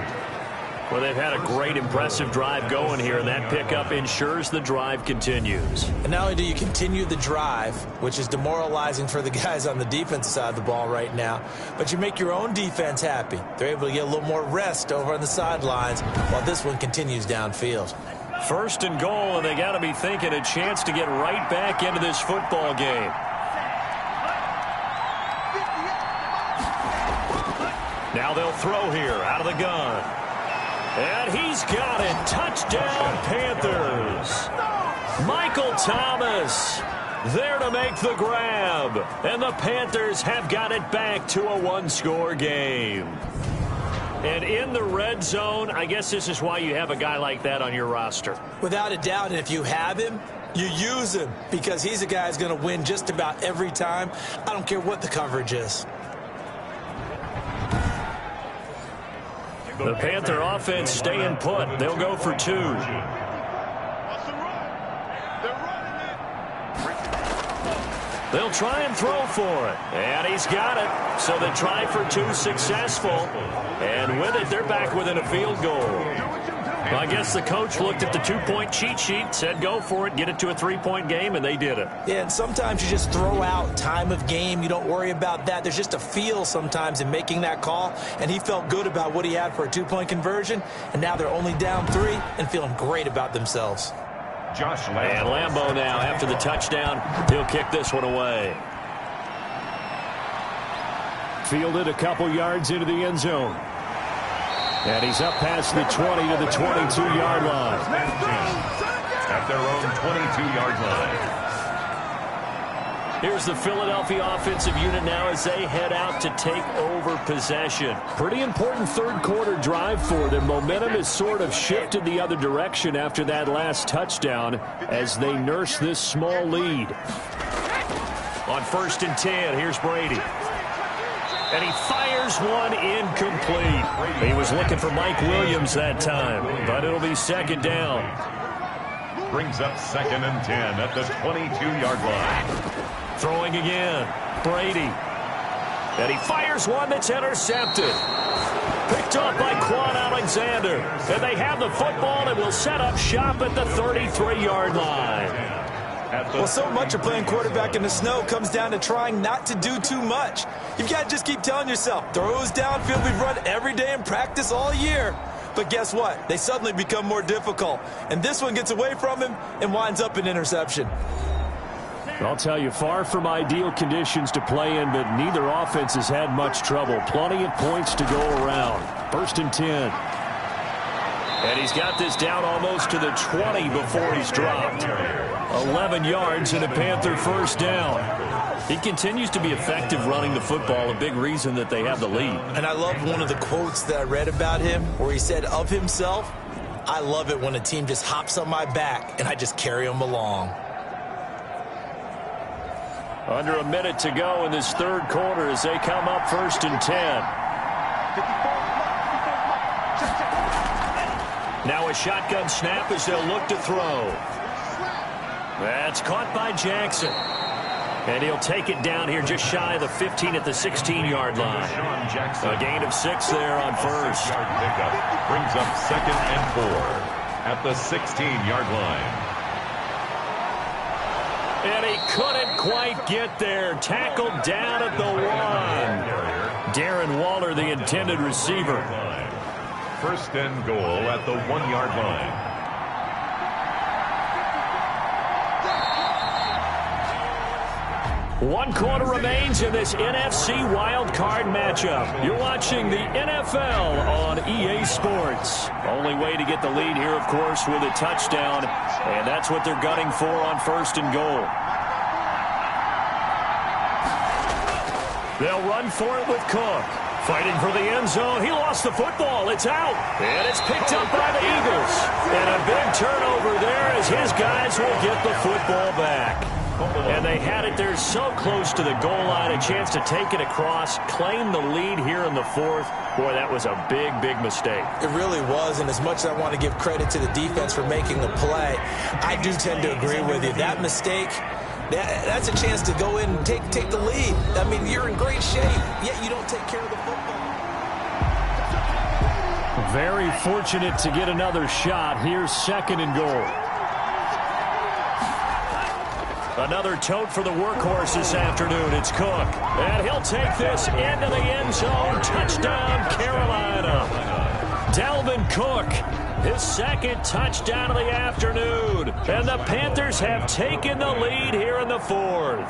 Well, they've had a great, impressive drive going here, and that pickup ensures the drive continues. And not only do you continue the drive, which is demoralizing for the guys on the defensive side of the ball right now, but you make your own defense happy. They're able to get a little more rest over on the sidelines while this one continues downfield. 1st and goal, and they got to be thinking a chance to get right back into this football game. Now they'll throw here out of the gun. And he's got it. Touchdown, Panthers. Michael Thomas there to make the grab. And the Panthers have got it back to a 1-score game. And in the red zone, I guess this is why you have a guy like that on your roster. Without a doubt, and if you have him, you use him because he's a guy who's going to win just about every time. I don't care what the coverage is. The Panther offense staying put. They'll go for 2. They'll try and throw for it. And he's got it. So the try for 2 successful. And with it, they're back within a field goal. Well, I guess the coach looked at the 2-point cheat sheet, said go for it, get it to a 3-point game, and they did it. Yeah, and sometimes you just throw out time of game. You don't worry about that. There's just a feel sometimes in making that call, and he felt good about what he had for a 2-point conversion, and now they're only down 3 and feeling great about themselves. Josh Lambo. And Lambo now, after the touchdown, he'll kick this one away. Fielded a couple yards into the end zone. And he's up past the 20 to the 22-yard line. At their own 22-yard line. Here's the Philadelphia offensive unit now as they head out to take over possession. Pretty important third-quarter drive for them. Momentum has sort of shifted the other direction after that last touchdown as they nurse this small lead. On 1st and 10, here's Brady. And he fires one incomplete. He was looking for Mike Williams that time, but it'll be 2nd down. Brings up 2nd and 10 at the 22-yard line. Throwing again, Brady. And he fires one that's intercepted. Picked up by Quan Alexander. And they have the football and will set up shop at the 33-yard line. Well, so much of playing quarterback in the snow comes down to trying not to do too much. You've got to just keep telling yourself, throws downfield we've run every day in practice all year. But guess what? They suddenly become more difficult. And this one gets away from him and winds up an interception. I'll tell you, far from ideal conditions to play in, but neither offense has had much trouble. Plenty of points to go around. 1st and 10. And he's got this down almost to the 20 before he's dropped. 11 yards and a Panther 1st down. He continues to be effective running the football, a big reason that they have the lead. And I love one of the quotes that I read about him where he said of himself, I love it when a team just hops on my back and I just carry them along. Under a minute to go in this third quarter as they come up 1st and 10. Now a shotgun snap as they'll look to throw. That's caught by Jackson. And he'll take it down here just shy of the 15 at the 16-yard line. A gain of 6 there on 1st. Pickup brings up 2nd and 4 at the 16-yard line. And he couldn't quite get there. Tackled down at the 1. Darren Waller, the intended receiver. First and goal at the 1-yard line. One quarter remains in this NFC wildcard matchup. You're watching the NFL on EA Sports. Only way to get the lead here, of course, with a touchdown. And that's what they're gunning for on first and goal. They'll run for it with Cook. Fighting for the end zone. He lost the football. It's out. And it's picked up by the Eagles. And a big turnover there as his guys will get the football back. And they had it there so close to the goal line. A chance to take it across, claim the lead here in the 4th. Boy, that was a big, big mistake. It really was, and as much as I want to give credit to the defense for making the play, I do tend to agree with you. That mistake, that's a chance to go in and take the lead. I mean, you're in great shape, yet you don't take care of the football. Very fortunate to get another shot. Here's second and goal. Another tote for the workhorse this afternoon. It's Cook. And he'll take this into the end zone. Touchdown, Carolina. Dalvin Cook, his second touchdown of the afternoon. And the Panthers have taken the lead here in the 4th.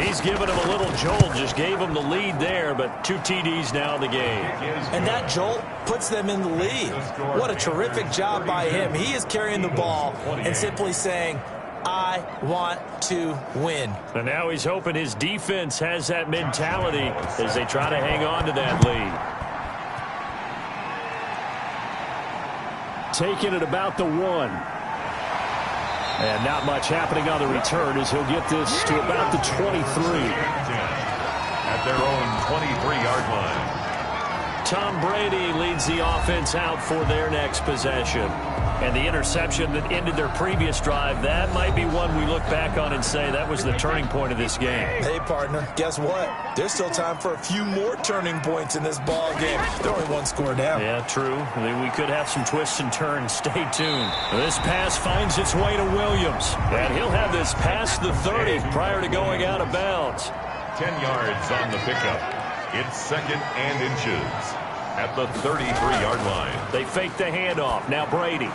He's given him a little jolt. Just gave him the lead there, but 2 TDs now in the game. And that jolt puts them in the lead. What a terrific job by him. He is carrying the ball and simply saying, I want to win. And now he's hoping his defense has that mentality as they try to hang on to that lead. Taking it about the 1. And not much happening on the return as he'll get this to about the 23. At their own 23-yard line. Tom Brady leads the offense out for their next possession. And the interception that ended their previous drive, that might be one we look back on and say that was the turning point of this game. Hey, partner, guess what? There's still time for a few more turning points in this ball game. They're only 1 score down. Yeah, true. We could have some twists and turns. Stay tuned. This pass finds its way to Williams. And he'll have this past the 30 prior to going out of bounds. 10 yards on the pickup. It's second and inches at the 33-yard line. They fake the handoff. Now Brady.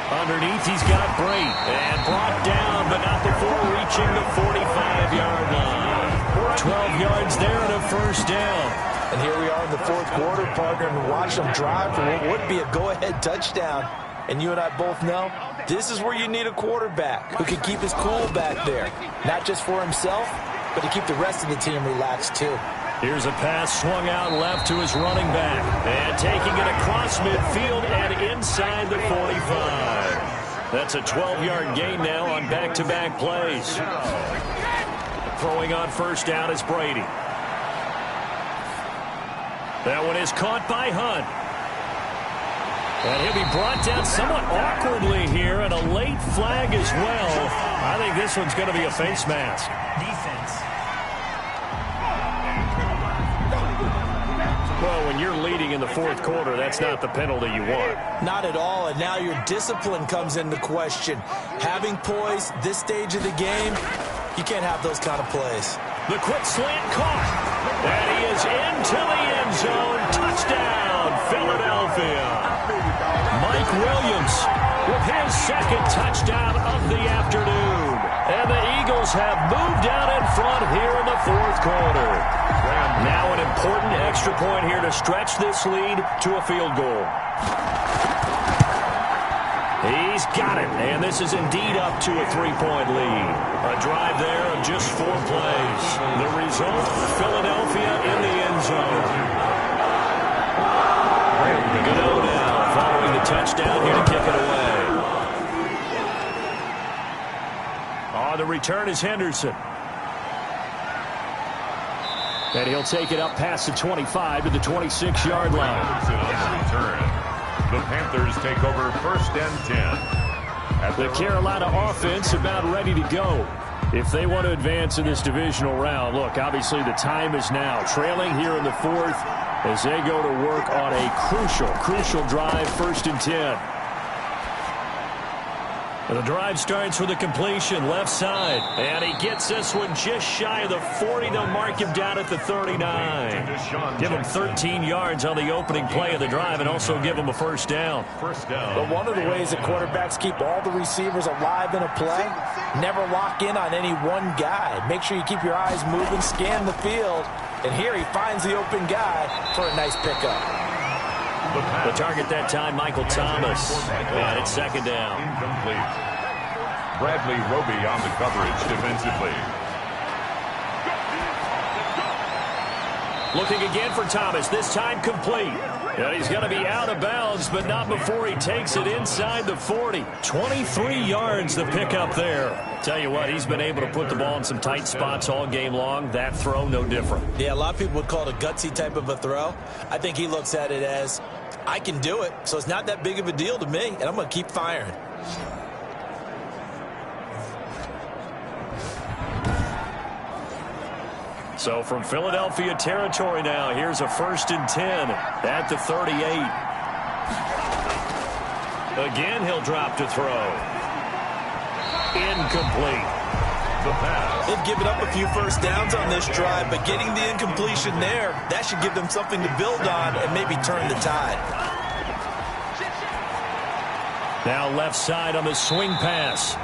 Underneath, he's got Brady. And brought down, but not before reaching the 45-yard line. 12 yards there and a first down. And here we are in the 4th quarter, partner, and watch them drive for what would be a go-ahead touchdown. And you and I both know this is where you need a quarterback who can keep his cool back there. Not just for himself, but to keep the rest of the team relaxed, too. Here's a pass swung out left to his running back. And taking it across midfield and inside the 45. That's a 12-yard gain now on back-to-back plays. Throwing on first down is Brady. That one is caught by Hunt. And he'll be brought down somewhat awkwardly here, and a late flag as well. I think this one's going to be a face mask. Defense. Well, when you're leading in the 4th quarter, that's not the penalty you want. Not at all, and now your discipline comes into question. Having poise this stage of the game, you can't have those kind of plays. The quick slant caught. And he is into the end zone. Touchdown, Philadelphia. Mike Williams with his second touchdown of the afternoon. And the Eagles have moved out in front here in the 4th quarter. Now an important extra point here to stretch this lead to a field goal. He's got it, and this is indeed up to a 3-point lead. A drive there of just 4 plays. The result, Philadelphia in the end zone. Godot now following the touchdown here to kick it away. The return is Henderson. And he'll take it up past the 25 to the 26-yard line. Return. The Panthers take over first and 10. The Carolina offense about ready to go. If they want to advance in this divisional round, look, obviously the time is now. Trailing here in the 4th as they go to work on a crucial drive, first and 10. The drive starts with a completion, left side. And he gets this one just shy of the 40. They'll mark him down at the 39. Give him 13 yards on the opening play of the drive and also give him a first down. But one of the ways that quarterbacks keep all the receivers alive in a play, never lock in on any one guy. Make sure you keep your eyes moving, scan the field. And here he finds the open guy for a nice pickup. The target that time, Michael Thomas. And it's second down. Incomplete. Bradley Roby on the coverage defensively. Looking again for Thomas, this time complete. And he's going to be out of bounds, but not before he takes it inside the 40. 23 yards the pickup there. Tell you what, he's been able to put the ball in some tight spots all game long. That throw, no different. Yeah, a lot of people would call it a gutsy type of a throw. I think he looks at it as, I can do it, so it's not that big of a deal to me, and I'm going to keep firing. So from Philadelphia territory now, here's a 1st and 10 at the 38. Again, he'll drop to throw. Incomplete. The pass. They've given up a few first downs on this drive, but getting the incompletion there, that should give them something to build on and maybe turn the tide. Now left side on the swing pass.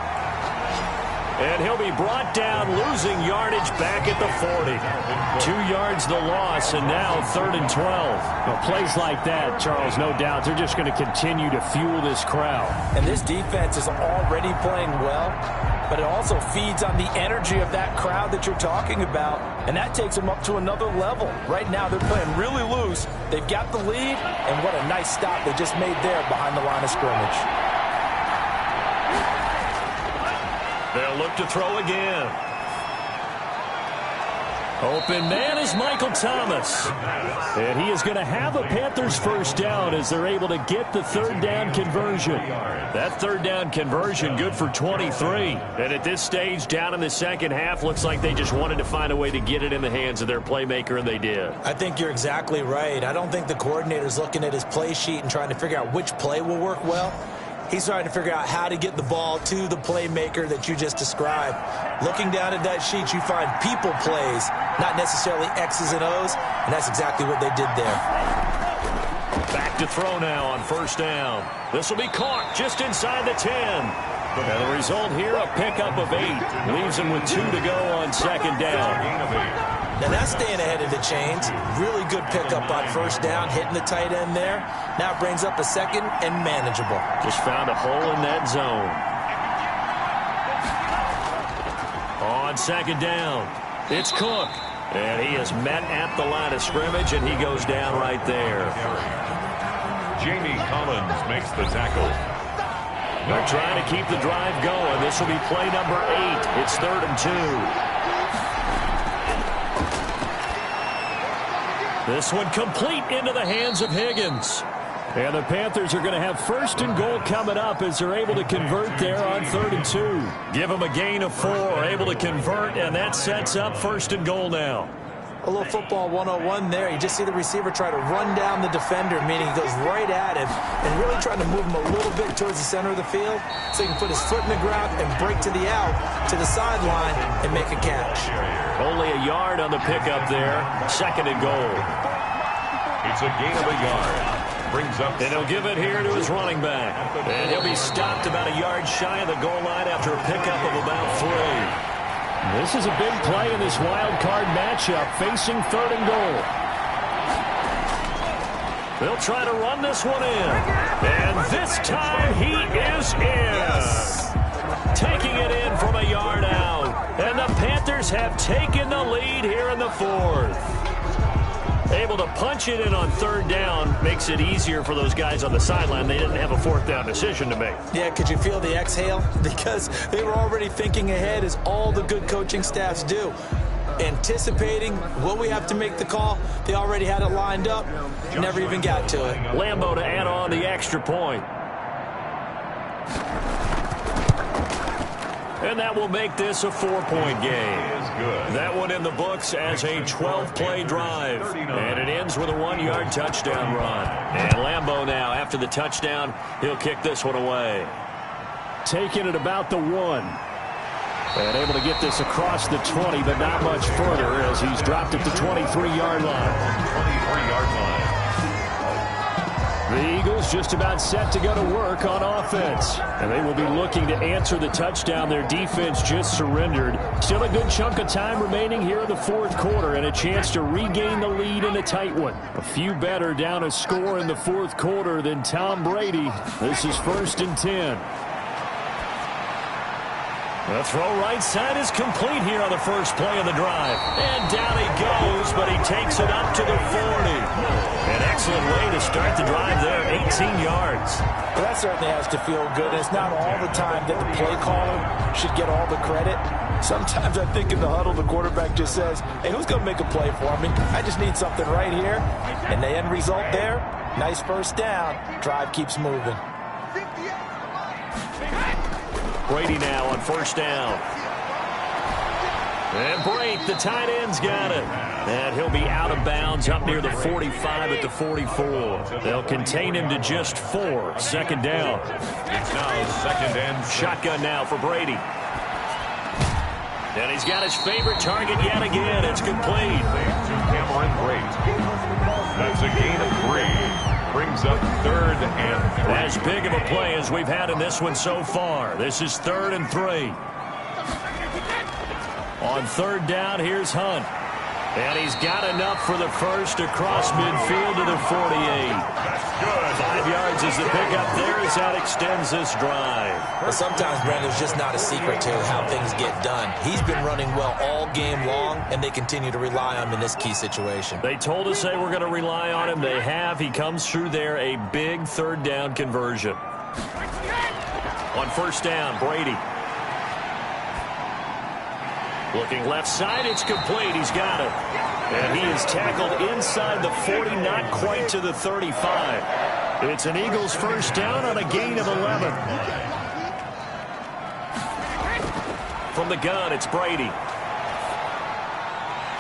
And he'll be brought down, losing yardage back at the 40. 2 yards the loss, and now 3rd and 12. Well, plays like that, Charles, no doubt, they're just going to continue to fuel this crowd. And this defense is already playing well, but it also feeds on the energy of that crowd that you're talking about, and that takes them up to another level. Right now, they're playing really loose. They've got the lead, and what a nice stop they just made there behind the line of scrimmage. They'll look to throw again. Open man is Michael Thomas. And he is going to have a Panthers first down as they're able to get the 3rd down conversion. That 3rd down conversion good for 23. And at this stage, down in the second half, looks like they just wanted to find a way to get it in the hands of their playmaker, and they did. I think you're exactly right. I don't think the coordinator's looking at his play sheet and trying to figure out which play will work well. He's trying to figure out how to get the ball to the playmaker that you just described. Looking down at that sheet, you find people plays, not necessarily X's and O's, and that's exactly what they did there. Back to throw now on 1st down. This will be caught just inside the 10. And the result here, a pickup of 8. Leaves him with 2 to go on 2nd down. Now that's staying ahead of the chains. Really good pickup on 1st down, hitting the tight end there. Now brings up a 2nd and manageable. Just found a hole in that zone. On 2nd down, it's Cook. And he is met at the line of scrimmage, and he goes down right there. Jamie Collins makes the tackle. They're trying to keep the drive going. This will be play number 8. It's 3rd and 2. This one complete into the hands of Higgins. And the Panthers are going to have 1st and goal coming up as they're able to convert there on 3rd and 2. Give them a gain of 4, able to convert, and that sets up 1st and goal now. A little football 101 there. You just see the receiver try to run down the defender, meaning he goes right at him and really trying to move him a little bit towards the center of the field so he can put his foot in the ground and break to the out, to the sideline, and make a catch. Only a yard on the pickup there. 2nd and goal. It's a gain of a yard. Brings up. And he'll give it here to his running back. And he'll be stopped about a yard shy of the goal line after a pickup of about 3. This is a big play in this wild card matchup, facing 3rd and goal. They'll try to run this one in. And this time he is in. Yes. Taking it in from a yard out. And the Panthers have taken the lead here in the 4th. Able to punch it in on 3rd down makes it easier for those guys on the sideline. They didn't have a 4th down decision to make. Yeah, could you feel the exhale? Because they were already thinking ahead, as all the good coaching staffs do. Anticipating, will we have to make the call? They already had it lined up. Never even got to it. Lambo to add on the extra point. And that will make this a 4-point game. That one in the books as a 12-play drive. And it ends with a 1-yard touchdown run. And Lambo now, after the touchdown, he'll kick this one away. taking it about the 1. And able to get this across the 20, but not much further as he's dropped at the 23-yard line. 23-yard line. The Eagles just about set to go to work on offense. And they will be looking to answer the touchdown their defense just surrendered. Still a good chunk of time remaining here in the fourth quarter and a chance to regain the lead in a tight one. A few better down a score in the fourth quarter than Tom Brady. This is 1st and 10. The throw right side is complete here on the first play of the drive. And down he goes, but he takes it up to the 40. An excellent way to start the drive there, 18 yards. Well, that certainly has to feel good. It's not all the time that the play caller should get all the credit. Sometimes I think in the huddle, the quarterback just says, hey, who's going to make a play for me? I just need something right here. And the end result there, nice first down. Drive keeps moving. Brady now on first down. And Brate, the tight end's got it. And he'll be out of bounds up near the 45 at the 44. They'll contain him to just 4. Second down. It's now second and shotgun now for Brady. And he's got his favorite target yet again. It's complete. To Cameron Brate. That's a gain of 3. Brings up 3rd and 3. As big of a play as we've had in this one so far. This is 3rd and 3. On 3rd down, here's Hunt. And he's got enough for the first across midfield to the 48. That's good. 5 yards is the pickup there as that extends this drive. Well, sometimes, Brandon, there's just not a secret to how things get done. He's been running well all game long, and they continue to rely on him in this key situation. They told us they were going to rely on him. They have. He comes through there, a big 3rd down conversion. On first down, Brady. Looking left side, it's complete. He's got it. And he is tackled inside the 40, not quite to the 35. It's an Eagles first down on a gain of 11. From the gun, it's Brady.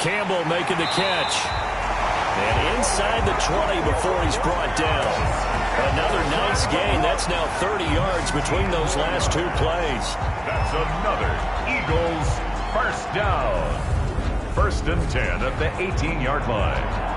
Campbell making the catch. And inside the 20 before he's brought down. Another nice gain. That's now 30 yards between those last 2 plays. That's another Eagles first down. 1st and 10 at the 18-yard line.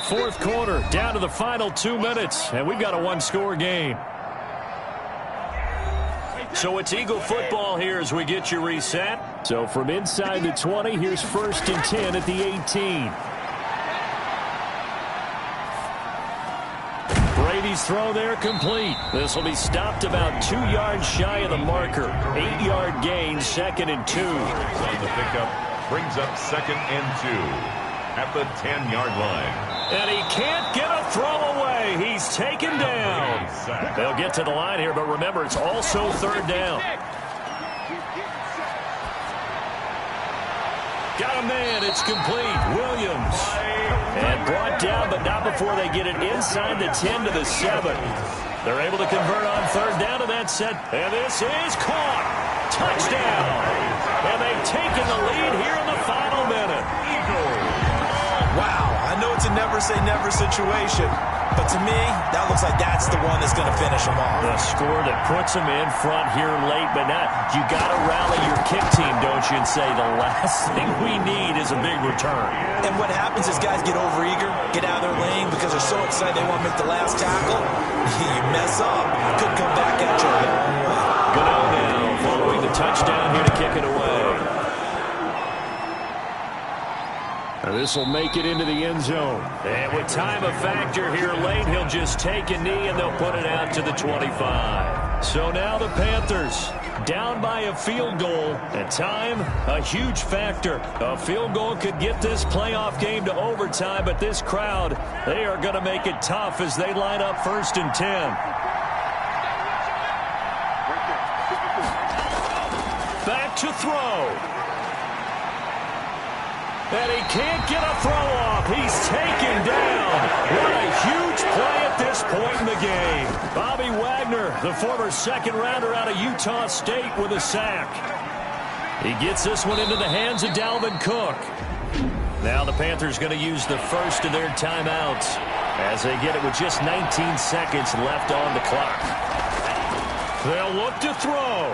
Fourth quarter, down to the final 2 minutes, and we've got a 1-score game. So it's Eagle football here as we get you reset. So from inside the 20, here's 1st and 10 at the 18. Brady's throw there complete. This will be stopped about 2 yards shy of the marker. 8-yard gain, 2nd and 2. On the pickup, brings up 2nd and 2 at the 10-yard line. And he can't get a throw away. He's taken down. They'll get to the line here, but remember, it's also 3rd down. Got a man. It's complete. Williams. And brought down, but not before they get it inside the 10 to the 7. They're able to convert on 3rd down, and that's set. And this is caught. Touchdown. And they've taken the lead here in the final minute. Wow, I know it's a never-say-never situation, but to me, that looks like that's the one that's going to finish them off. The score that puts them in front here late, but not. You got to rally your kick team, don't you, and say the last thing we need is a big return. And what happens is guys get overeager, get out of their lane because they're so excited they want to make the last tackle. You mess up, could come back at you a long way. Gano now following the touchdown here to kick it away. This will make it into the end zone. And with time a factor here late, he'll just take a knee and they'll put it out to the 25. So now the Panthers down by a field goal. And time, a huge factor. A field goal could get this playoff game to overtime, but this crowd, they are going to make it tough as they line up 1st and 10. Back to throw. And he can't get a throw off. He's taken down. What a huge play at this point in the game. Bobby Wagner, the former second-rounder out of Utah State, with a sack. He gets this one into the hands of Dalvin Cook. Now the Panthers going to use the first of their timeouts as they get it with just 19 seconds left on the clock. They'll look to throw.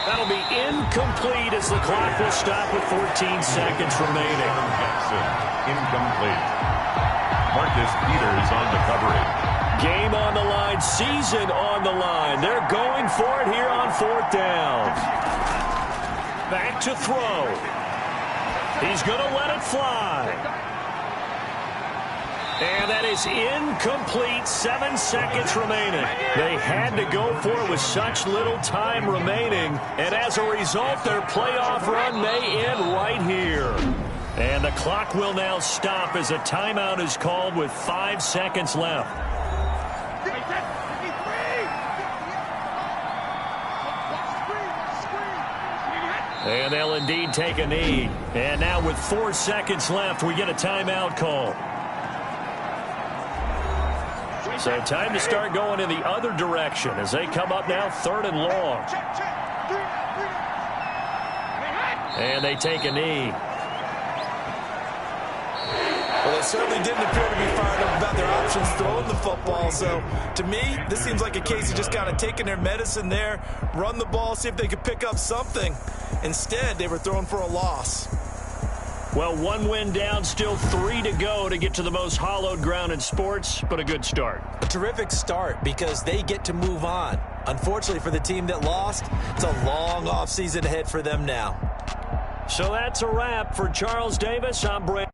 That'll be incomplete as the clock will stop with 14 seconds remaining. Incomplete. Marcus Peters on the coverage. Game on the line, season on the line. They're going for it here on 4th down. Back to throw. He's going to let it fly. And that is incomplete. 7 seconds remaining. They had to go for it with such little time remaining. And as a result, their playoff run may end right here. And the clock will now stop as a timeout is called with 5 seconds left. And they'll indeed take a knee. And now with 4 seconds left, we get a timeout call. So time to start going in the other direction as they come up now 3rd and long. And they take a knee. Well, they certainly didn't appear to be fired up about their options throwing the football. So, to me, this seems like a case of just kind of taking their medicine there, run the ball, see if they could pick up something. Instead, they were throwing for a loss. Well, 1 win down, still 3 to go to get to the most hallowed ground in sports, but a good start. A terrific start because they get to move on. Unfortunately for the team that lost, it's a long offseason ahead for them now. So that's a wrap for Charles Davis. I'm Brady.